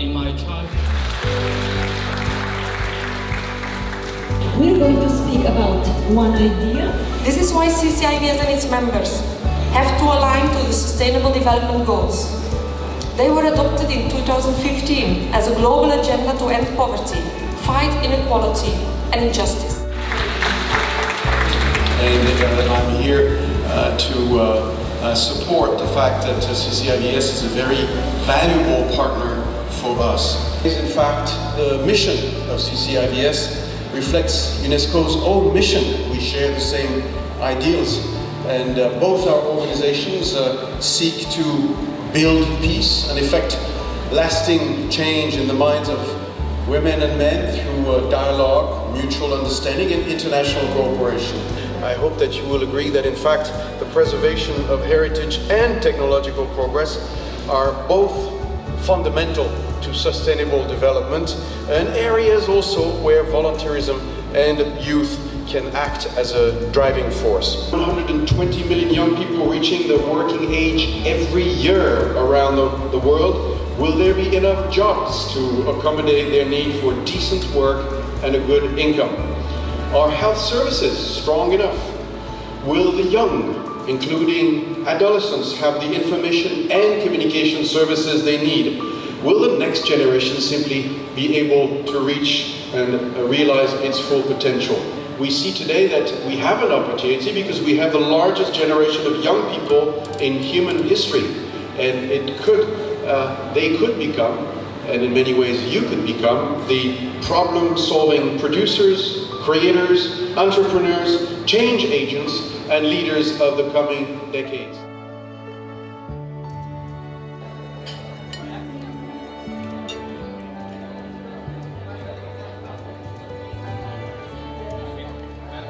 in my child. We're going to speak about one idea. This is why CCIVS and its members have to align to the Sustainable Development Goals. They were adopted in 2015 as a global agenda to end poverty, fight inequality and injustice. And I'm here to support the fact that CCIVS is a very valuable partner for us. In fact, the mission of CCIVS reflects UNESCO's own mission. We share the same ideals, and both our organizations seek to build peace and effect lasting change in the minds of women and men through dialogue, mutual understanding and international cooperation. I hope that you will agree that in fact the preservation of heritage and technological progress are both fundamental to sustainable development and areas also where volunteerism and youth can act as a driving force. 120 million young people reaching the working age every year around the world. Will there be enough jobs to accommodate their need for decent work and a good income? Are health services strong enough? Will the young, including adolescents, have the information and communication services they need? Will the next generation simply be able to reach and realize its full potential? We see today that we have an opportunity because we have the largest generation of young people in human history, and they could become, and in many ways you could become, the problem-solving producers, creators, entrepreneurs, change agents, and leaders of the coming decades.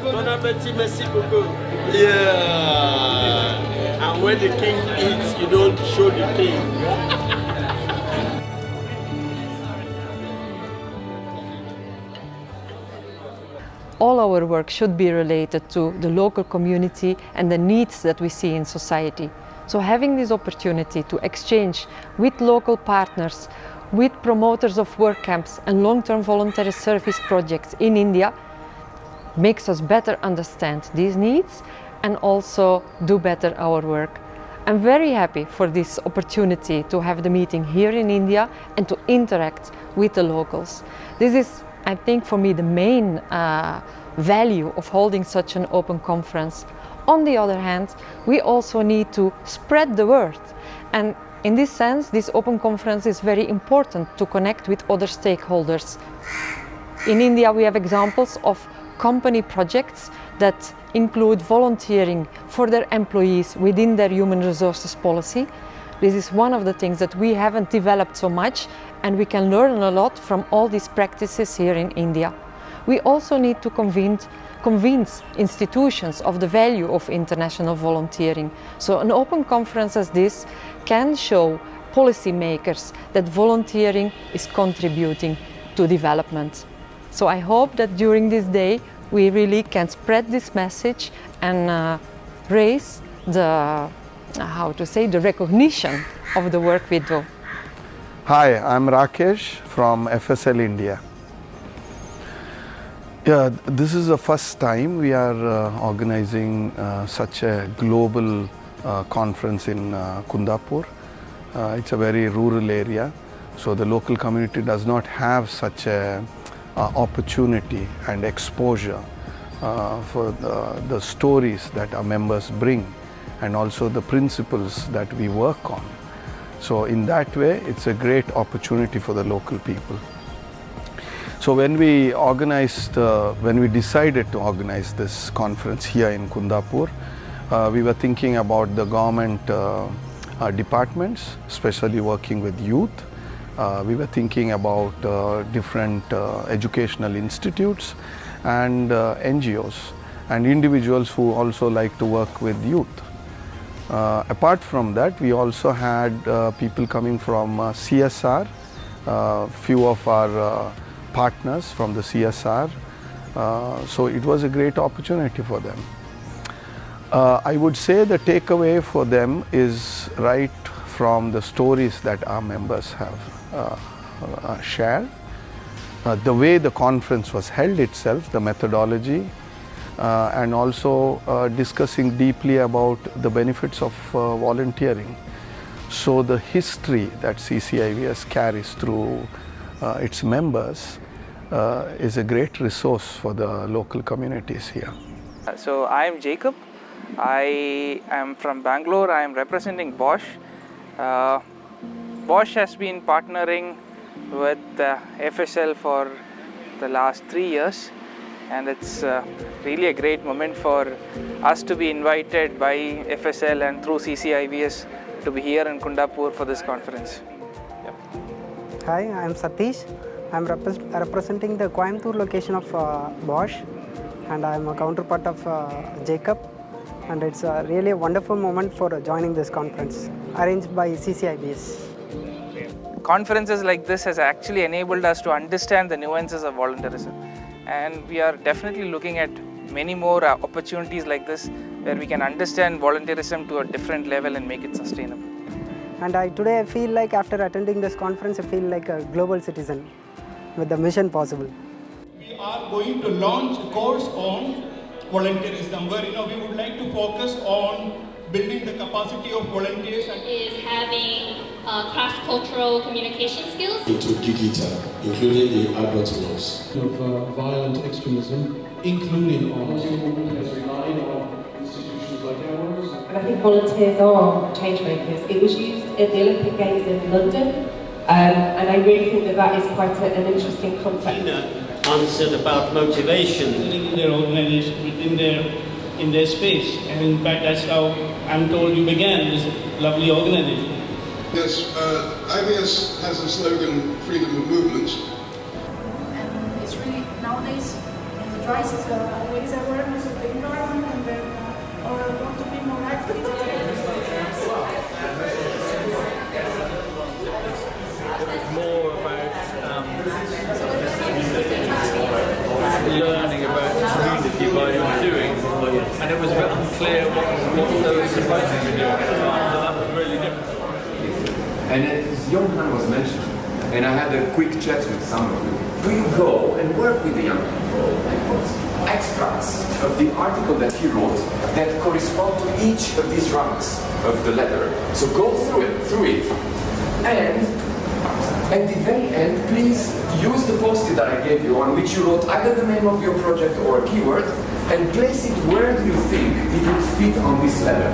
Bon appétit, merci beaucoup. Yeah. And when the king eats, you don't show the king. All our work should be related to the local community and the needs that we see in society. So having this opportunity to exchange with local partners, with promoters of work camps and long-term voluntary service projects in India makes us better understand these needs and also do better our work. I'm very happy for this opportunity to have the meeting here in India and to interact with the locals. This is, I think, for me the main value of holding such an open conference. On the other hand, we also need to spread the word, and in this sense this open conference is very important to connect with other stakeholders. In India we have examples of company projects that include volunteering for their employees within their human resources policy. This is one of the things that we haven't developed so much, and we can learn a lot from all these practices here in India. We also need to convince institutions of the value of international volunteering. So an open conference as this can show policymakers that volunteering is contributing to development. So I hope that during this day we really can spread this message and raise the, the recognition of the work we do. Hi, I'm Rakesh from FSL India. Yeah, this is the first time we are organizing such a global conference in Kundapur. It's a very rural area, so the local community does not have such a opportunity and exposure for the stories that our members bring and also the principles that we work on. So in that way, it's a great opportunity for the local people. So when we decided to organize this conference here in Kundapur, we were thinking about the government departments, especially working with youth. We were thinking about different educational institutes and NGOs and individuals who also like to work with youth. Apart from that, we also had people coming from CSR, few of our partners from the CSR, so it was a great opportunity for them. I would say the takeaway for them is right from the stories that our members have. share. The way the conference was held itself, the methodology, and also discussing deeply about the benefits of volunteering. So the history that CCIVS carries through its members is a great resource for the local communities here. So I am Jacob. I am from Bangalore. I am representing Bosch. Bosch has been partnering with FSL for the last 3 years, and it's really a great moment for us to be invited by FSL and through CCIVS to be here in Kundapur for this conference. Yep. Hi, I am Satish. I am representing the Coimbatore location of Bosch, and I am a counterpart of Jacob, and it's really a wonderful moment for joining this conference arranged by CCIVS. Conferences like this has actually enabled us to understand the nuances of volunteerism, and we are definitely looking at many more opportunities like this where we can understand volunteerism to a different level and make it sustainable. And today I feel like after attending this conference, I feel like a global citizen with the mission possible. We are going to launch a course on volunteerism where we would like to focus on building the capacity of volunteers and is having cross-cultural communication skills. Into digital, including the adult ones. Of violent extremism, including arms. Has relied on institutions like ours. And I think volunteers are change makers. It was used at the Olympic Games in London, and I really think that is quite an interesting concept. Answered about motivation. In their organization, in their space, and in fact that's how I'm told you began this lovely organization. Yes, IVS has a slogan, freedom of movement. And it's really, nowadays, it raises awareness of the environment and then want to be more active. More about learning about the community by what you're doing, and it was a bit unclear what they were supposed to be doing at the time, so that was really different. And as Johan was mentioning, and I had a quick chat with some of you, do you go and work with the young people and put extracts of the article that he wrote that correspond to each of these rungs of the letter? So go through it, and at the very end, please use the post-it that I gave you on which you wrote either the name of your project or a keyword, and place it where do you think it would fit on this letter.